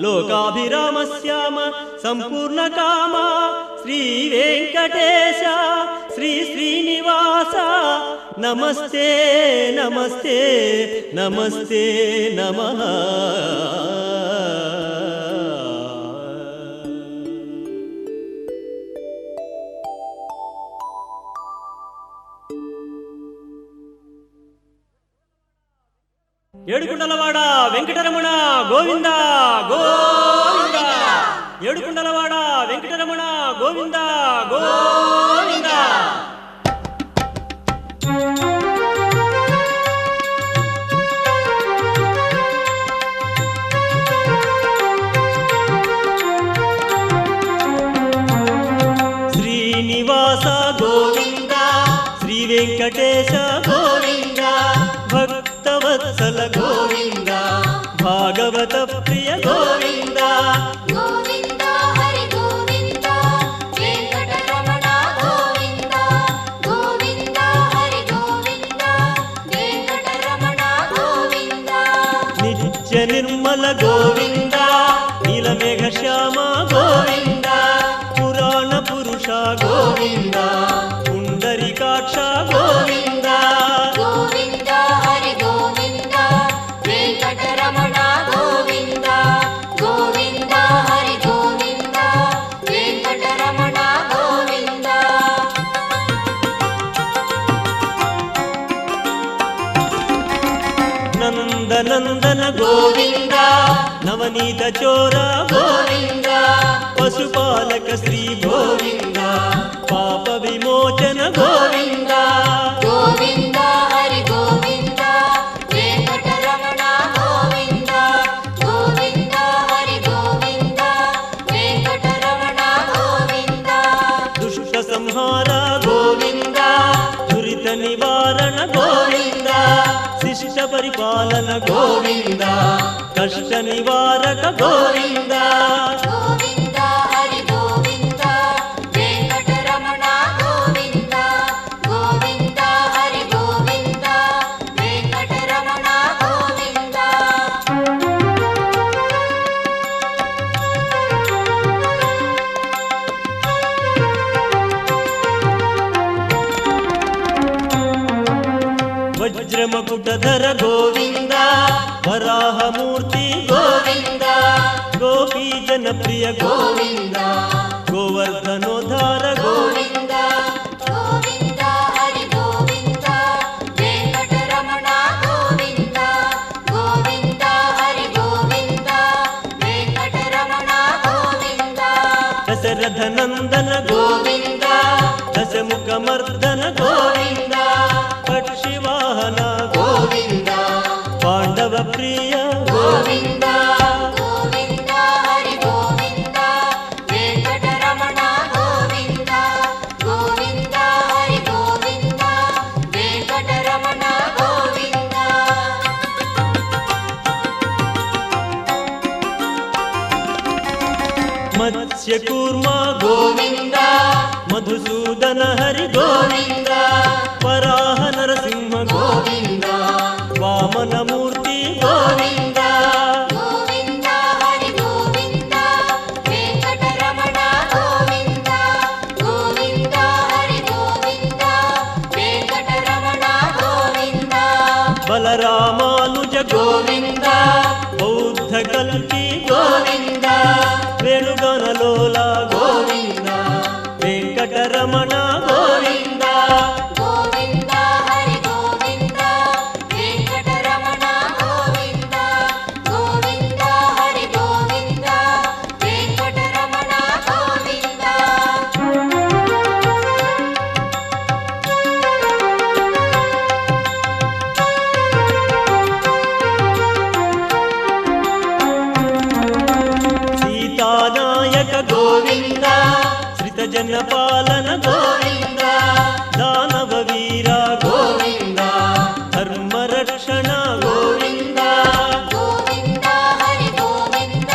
లోకాభిరామ శ్యామ సంపూర్ణ కామ శ్రీ వెంకటేశ శ్రీ శ్రీనివాస నమస్తే నమస్తే నమస్తే నమః. ఏడుకుండలవాడ వెంకటరమణ గోవింద గోవింద. ఏడుకుండలవాడ వెంకటరమణ గోవింద గోవింద. శ్రీనివాస గోవింద శ్రీ వెంకటేశ గోవింద భక్తవత్సల గోవింద భాగవత ప్రియ గోవింద. గోవింద హరి గోవింద వెంకటరమణ గోవింద. గోవింద హరి గోవింద వెంకటరమణ గోవింద. నిత్య నిర్మల గోవింద నీలమేఘ శ్యామ గోవింద పురాణ పురుష గోవింద పుండరీకాక్ష గోవింద. గోవింద హరి గోవింద వెంకటరమణ గోవింద. గోవింద హరి గోవింద వెంకటరమణ గోవింద. నందనందన గోవింద నవనీత చోర గోవింద పశుపాలక శ్రీ గోవింద పాప విమోచన గోవింద. గోవింద హరి గోవింద వెంకటరమణ గోవింద. గోవింద హరి గోవింద వెంకటరమణ గోవింద. దుష్ట సంహార గోవింద దురిత నివారణ గోవింద శిష్ట పరిపాలన గోవింద కష్ట నివారక గోవింద. గోవింద హరి గోవింద వెంకటరమణ గోవింద. గోవింద హరి గోవింద వెంకటరమణ గోవింద. వజ్రమకుటధర గోవింద వరాహమూర్తి గోవింద గోపీ జనప్రియ గోవింద గోవర్ధనోద్ధార గోవింద. గోవింద హరి గోవింద వెంకటరమణ గోవింద. గోవింద హరి గోవింద వెంకటరమణ గోవింద. దశరథ నందన గోవింద దశముఖమర్దన గోవింద పక్షివాహన గోవింద పాండవ ప్రియ గోవింద. గోవింద హరి గోవింద వెంకటరమణ గోవింద. గోవింద హరి గోవింద వెంకటరమణ గోవింద. మత్స్యకూర్మ గోవింద మధుసూదన హరి గోవింద వరాహ నరసింహ గోవింద వామనమూర్తి గోవింద. గోవింద హరి గోవింద వెంకటరమణ గోవింద. గోవింద హరి గోవింద వెంకటరమణ గోవింద. బలరామానుజ గోవింద బౌద్ధ కల్కి గోవింద వేణుగణలోల గోవింద వెంకటరమణ గోవింద. గోవింద హరి గోవింద వెంకటరమణ గోవింద. గోవింద హరి గోవింద వెంకటరమణ గోవింద. సీతానాయక గోవింద శ్రిత జన పాలన గోవింద దానవ వీర గోవింద ధర్మరక్షణ గోవింద. గోవింద హరి గోవింద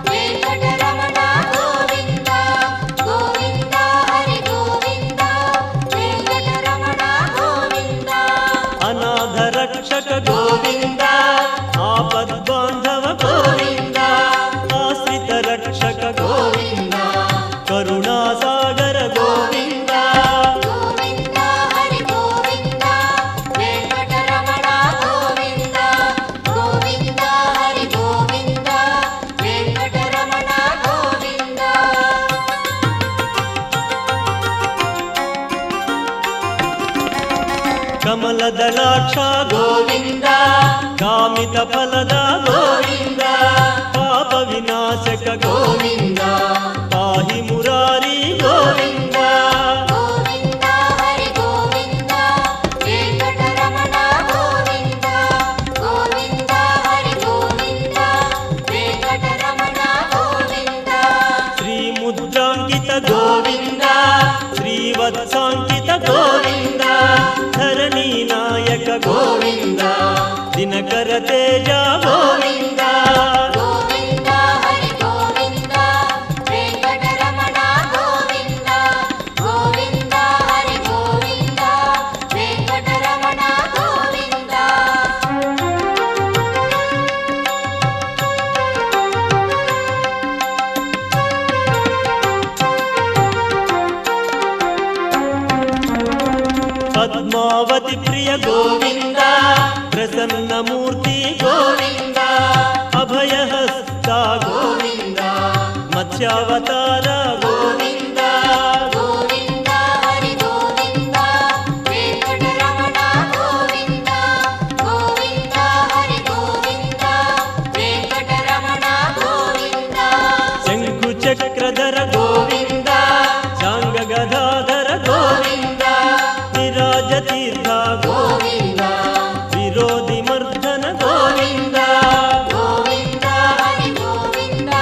వెంకటరమణ గోవింద. గోవింద హరి గోవింద వెంకటరమణ గోవింద. అనాథ రక్షక గోవింద ఆపద్బాంధవ గోవింద ಕಮಲದಳಾಕ್ಷ ಗೋವಿಂದ ಕಾಮಿತ ಫಲದ ಗೋವಿಂದ ಪಾಪ ವಿನಾಶಕ ಗೋವಿಂದ ಪಾಹಿ ಮುರಾರಿ ಗೋವಿಂದ ಗೋವಿಂದ ಹರಿ ಗೋವಿಂದ ವೆಂಕಟರಮಣ ಗೋವಿಂದ ಗೋವಿಂದ ಹರಿ ಗೋವಿಂದ ವೆಂಕಟರಮಣ ಗೋವಿಂದ ಶ್ರೀ ಮುದ್ರಾಂಕಿತ ಗೋವಿಂದ ಶ್ರೀವತ್ಸಾಂಕಿತ ಗೋವಿಂದ ಧರಣಿ ನಾಯಕ ಗೋವಿಂದ ದಿನಕರ ತೇಜ ಗೋವಿಂದ ಗೋವಿಂದ ಹರಿ ಗೋವಿಂದ ವೆಂಕಟರಮಣ ಗೋವಿಂದ ಗೋವಿಂದ ಹರಿ ಗೋವಿಂದ ವೆಂಕಟರಮಣ ಗೋವಿಂದ ಪದ್ಮಾವತಿ ಪ್ರಿಯ ಗೋವಿಂದ ಪ್ರಸನ್ನ ಮೂರ್ತಿ ಗೋವಿಂದ ಅಭಯಹಸ್ತ ಗೋವಿಂದ ಮತ್ಸ್ಯಾವತಾರ ಗೋವಿಂದ ಗೋವಿಂದ ಹರಿ ಗೋವಿಂದ ವೆಂಕಟರಮಣ ಗೋವಿಂದ ಗೋವಿಂದ ಹರಿ ಗೋವಿಂದ ವೆಂಕಟರಮಣ ಗೋವಿಂದ ಶಂಕು ಚಕ್ರಧರ ಗೋವಿಂದ ಶಾಂಗ ಗದಾಧರ ಗೋವಿಂದ ವಿರಾಜತೀರ್ಥ ಗೋವಿಂದ ವಿರೋಧಿ ಮರ್ದನ ಗೋವಿಂದ ಗೋವಿಂದ ಹರಿ ಗೋವಿಂದ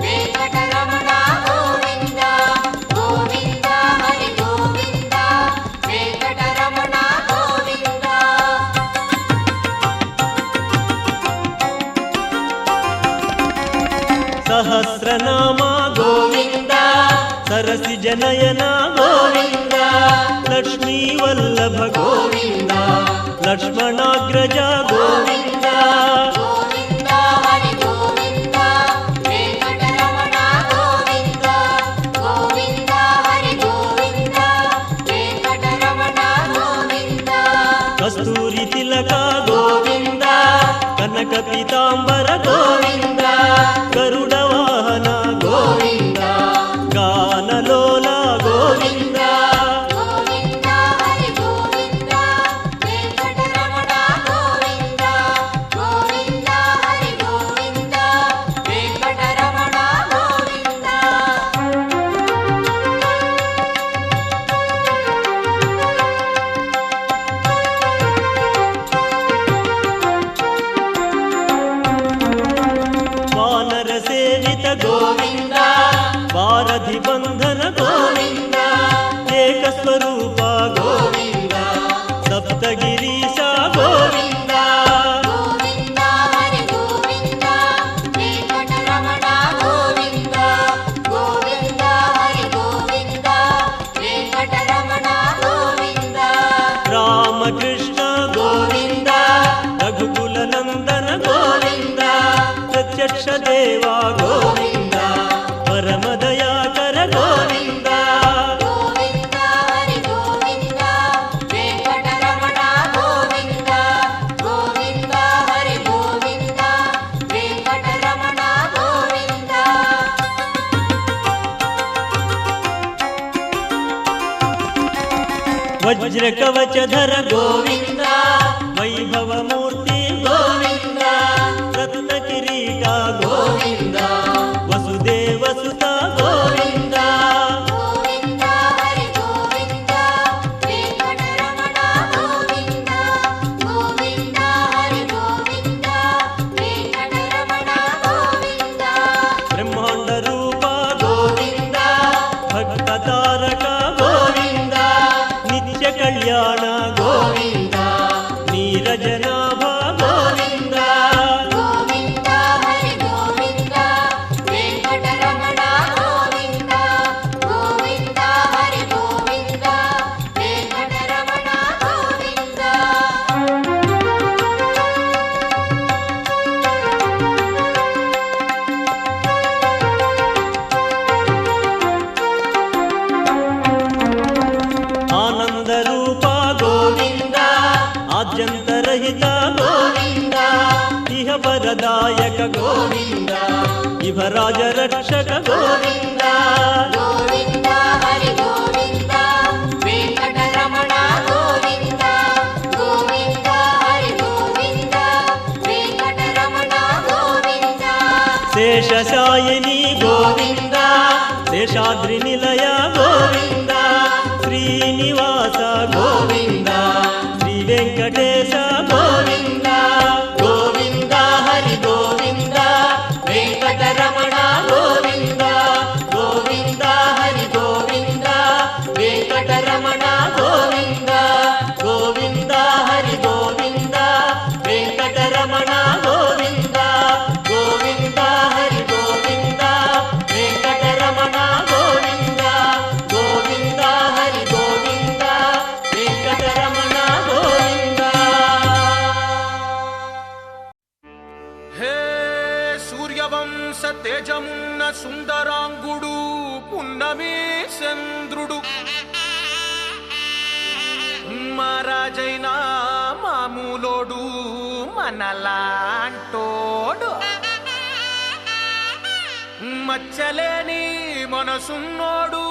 ವೆಂಕಟರಮಣ ಗೋವಿಂದ ಗೋವಿಂದ ಹರಿ ಗೋವಿಂದ ವೆಂಕಟರಮಣ ಗೋವಿಂದ ಸಹಸ್ರನಾಮ ಗೋವಿಂದ ಸರಸಿ ಜನಯನ ಗೋವಿಂದ ಲಕ್ಷ್ಮೀ ವಲ್ಲಭ ಗೋವಿಂದ ಲಕ್ಷ್ಮಣಾಗ್ರಜ ಗೋವಿಂದ ಗೋವಿಂದ ಹರಿ ಗೋವಿಂದ ವೆಂಕಟರಮಣ ಗೋವಿಂದ ಗೋವಿಂದ ಹರಿ ಗೋವಿಂದ ವೆಂಕಟರಮಣ ಗೋವಿಂದ ಕಸ್ತೂರಿ ತಿಲಕ ಗೋವಿಂದ ಕನಕ ಪೀತಾಂಬರ ಗೋವಿಂದ ಗರುಡ ವಾಹನ ಗೋವಿಂದ ಗಾನಲೋಲ ಗೋವಿಂದ ಗೋವಿಂದ ಹರಿ ಗೋವಿಂದ ವೆಂಕಟರಮಣ ಗೋವಿಂದ ಗೋವಿಂದ ಹರಿ ಗೋವಿಂದ ವೆಂಕಟರಮಣ ಗೋವಿಂದ ವಾನರ ಸೇವಿತ ಗೋವಿಂದ ವಾರಧಿ ಬಂಧನ ಗೋವಿಂದ ಏಕಸ್ವರೂಪ ಗೋವಿಂದ ಸಪ್ತಗಿರೀಶ ಗೋವಿಂದ ಗೋವಿಂದ ಹರಿ ಗೋವಿಂದ ವೆಂಕಟರಮಣ ಗೋವಿಂದ ಗೋವಿಂದ ಹರಿ ಗೋವಿಂದ ವೆಂಕಟರಮಣ ಗೋವಿಂದ ರಾಮಕೃಷ್ಣ ಗೋವಿಂದ ರಘುಕುಲ ನಂದನ ಗೋವಿಂದ ಪ್ರತ್ಯಕ್ಷ ದೇವ ಗೋವಿಂದ ಪರಮ ದಯಾಕರ ಗೋವಿಂದ ಗೋವಿಂದ ಹರಿ ಗೋವಿಂದ ವೆಂಕಟರಮಣ ಗೋವಿಂದ ಗೋವಿಂದ ಹರಿ ಗೋವಿಂದ ವೆಂಕಟರಮಣ ಗೋವಿಂದ ವಜ್ರ ಕವಚಧರ ಗೋವಿಂದ ವೈಭವ ಮೂರ್ತಿ ಗೋವಿಂದ ರತ್ನ ಕಿರೀಟ ಗೋವಿಂದ ವಸುದೇವ ಸುತ ಗೋವಿಂದ ಗೋವಿಂದ ಹರಿ ಗೋವಿಂದ ವೆಂಕಟರಮಣ ಗೋವಿಂದ ಗೋವಿಂದ ಹರಿ ಗೋವಿಂದ ವೆಂಕಟರಮಣ ಗೋವಿಂದ ಬ್ರಹ್ಮಾಂಡ ರೂಪ ಗೋವಿಂದ ಭಕ್ತ ತಾರಕ ಗೋವಿಂದ ನಿತ್ಯ ಕಲ್ಯಾಣ ಗೋವಿಂದ ನೀರಜನಾಭ ಗೋವಿಂದ ಗೋವಿಂದ ಹರಿ ಗೋವಿಂದ ವೆಂಕಟರಮಣ ಗೋವಿಂದ ಗೋವಿಂದ ಹರಿ ಗೋವಿಂದ ವೆಂಕಟರಮಣ ಗೋವಿಂದ ಆನಂದ ರೂಪ ಗೋವಿಂದ ಆದ್ಯಂತರಹಿತ ಗೋವಿಂದ ಇಹ ವರದಾಯಕ ಗೋವಿಂದ ಇಹರಾಜ ರಕ್ಷಕ ಗೋವಿಂದ ಗೋವಿಂದ ಹರಿ ಗೋವಿಂದ ವೆಂಕಟರಮಣ ಗೋವಿಂದ శేషశాయిని గోవింద శేషాద్రి నిలయ గోవింద శ్రీనివాస గోవింద శ్రీ వెంకటేశ గోవింద గోవింద హరి గోవింద వెంకటరమణ గోవింద గోవింద హరి గోవింద వెంకటరమణ గోవింద గోవింద హరి గోవింద వెంకటరమణ గోవింద గోవింద హరి గోవింద వెంకటరమణ గోవింద గోవింద హరి గోవింద వెంకటరమణ గోవింద. హే సూర్యవంశ తేజమున్న సుందరాంగుడు పున్నమి చంద్రుడు మహారాజైనా మామూలోడు మనలాంటోడు మచ్చలేని మనసున్నోడు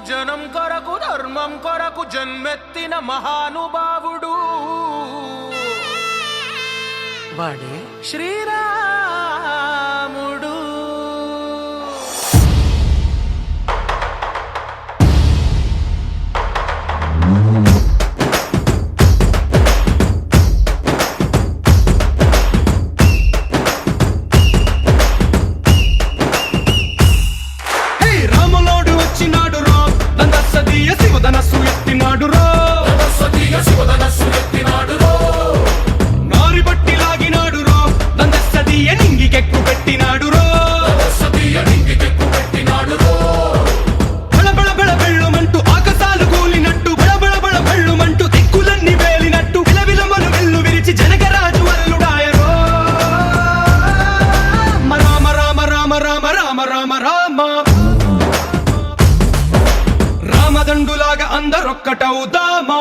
జనం కొరకు ధర్మం కొరకు జన్మెత్తిన మహానుభావుడు వాడే శ్రీరాముడు. రాములోడు వచ్చినాడు రో దందసదీయ శివధనస్సు ఎత్తినాడు రో నారి బట్టి లాగినాడు రో దందసదీయ నింగికెక్కు పెట్టినాడు రో బళబళ బళ బెళ్ళుమంటూ ఆకాశాలు కూలినట్టు బళబళ బళ బెళ్ళుమంటూ దిక్కులన్నీ వేలినట్టు విలవిలమను వెల్లు విరిచి జనకరాజు అల్లుడాయరో రామ రామ రామ రామ రామ రామ రామ రామదండులాగా అందరొక్కటవుదామా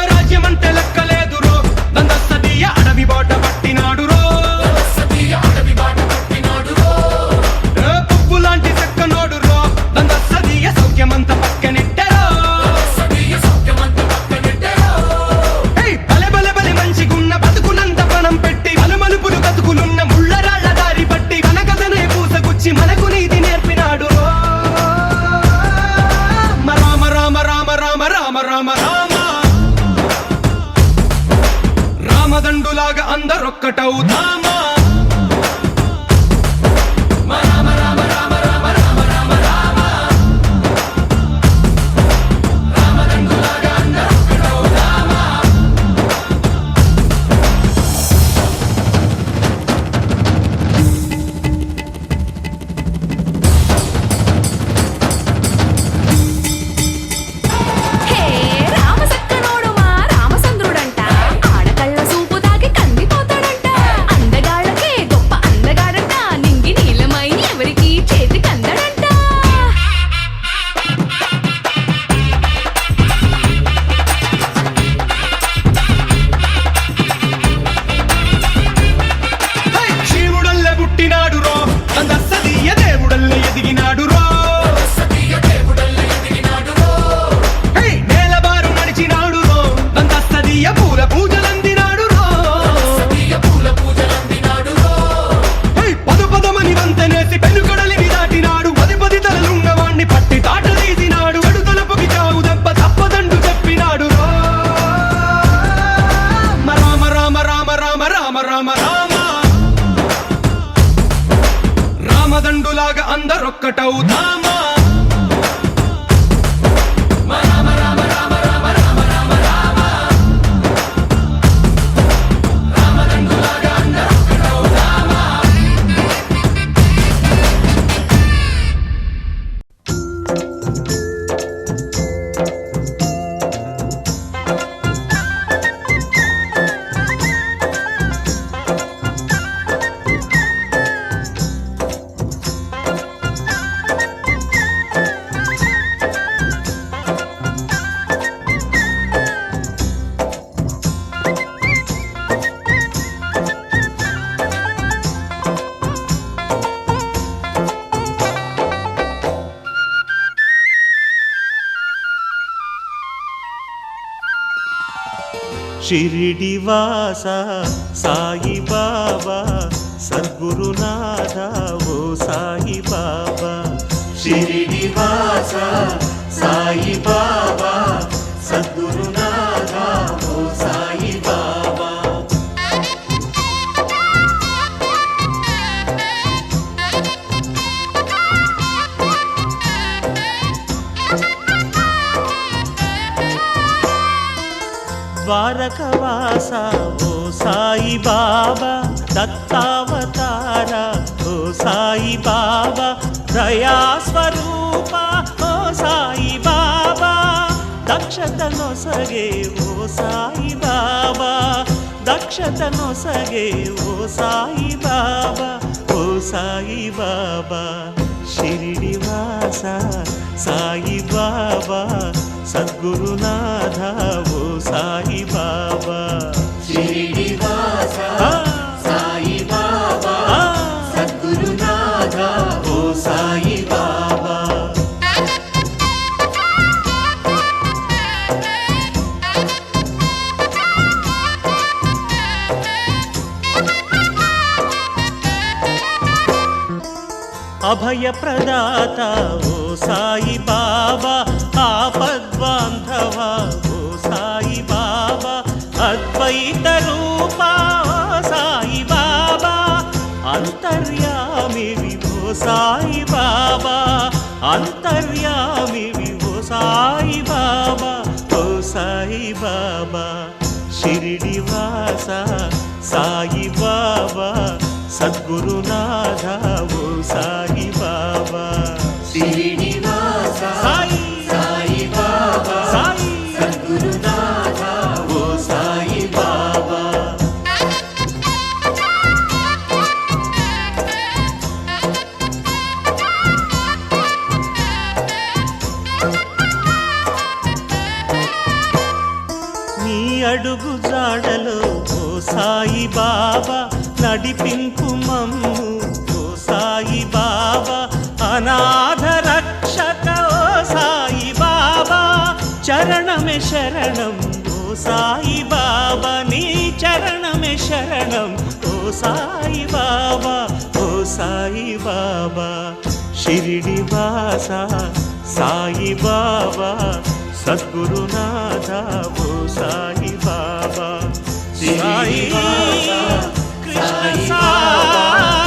రాజ్యమంటే లెక్కలేదు రో దందసదీయ అడవి బాట పట్టినాడు రో పువ్వు లాంటి చక్కనోడు రో దందసదీయ సౌఖ్యమంత పక్కనెట్టరో బలె బలె బలె మంచిగున్న బతుకునంత పణం పెట్టి మలుమలుపులు బతుకులున్న ముళ్ళరాళ్ళ దారి పట్టి మన కథనే పూసగుచ్చి మనకు నీతి నేర్పినాడు రో రామ రామ రామ రామ రామ రామ రామ రామదండులాగా అందరొక్కటవుదామా హే రామసక్కనోడు మా రామచంద్రుడంట ఆడకళ్ళ సూపు తాగి కందిపోతాడంట అందగాళ్ళకే గొప్ప అందగాడంట నింగి నీలమై ఎవరికి చేతి కందడంట శివుడల్లే పుట్టినాడు రో దందసదీయ దేవుడల్లే ఎదిగినాడు రో నేలబారు నడిచినాడు రో దందసదీయ పూల పూజలందినాడు రో పదు పదమని వంతనేసి పెనుకడలిని దాటినాడు పది పది తలలున్నవాణ్ణి పట్టి తాట తీసినాడు అడు తలపుకి చావు దెబ్బ తప్పదండు చెప్పినాడు రో రామ రామ రామ రామ రామ రామ రామ రామదండులాగా అందరొక్కటవుదామా షిరిడివాస సాయి బాబా సద్గురునాథ ఓ సాయి బాబా షిరిడివాస సాయి బాబా సద్గురునాథ ఓ సాయి బాబా ద్వారకవాస ఓ సాయి బాబా దత్తావతార ఓ సాయి బాబా దయా స్వరూప ఓ సాయి బాబా దక్షత నొసగే ఓ సాయి బాబా దక్షత నొసగే ఓ సాయి బాబా ఓ సాయి బాబా షిరిడివాస సాయి బాబా సద్గురునాథ ఓ సాయి బాబా షిరిడివాస సాయి బాబా సద్గురునాథ ఓ సాయి బాబా అభయ ప్రదాత ఓ సాయి బాబా ఆపద్బాంధవ ఓ సాయి బాబా అద్వైత రూప ఓ సాయి బాబా అంతర్యామివి ఓ సాయి బాబా అంతర్యామివి ఓ సాయి బాబా ఓ సాయి బాబా షిరిడివాస సాయి బాబా సద్గురునాథ ఓ సాయి బాబా షిరిడివాస సాయి సాయి బాబా సాయి సద్గురునాథ ఓ సాయి బాబా నీ అడుగు జాడలో ఓ సాయి బాబా నడిపింపు మమ్ము ఓ సాయి బాబా అనాథ రక్షక ఓ సాయి బాబా చరణమే శరణం ఓ సాయి బాబా నీ చరణమే శరణం ఓ సాయి బాబా ఓ సాయి బాబా షిరిడివాస సాయి బాబా సద్గురునాథ ఓ సాయి బాబా సాయి కృష్ణ సాయి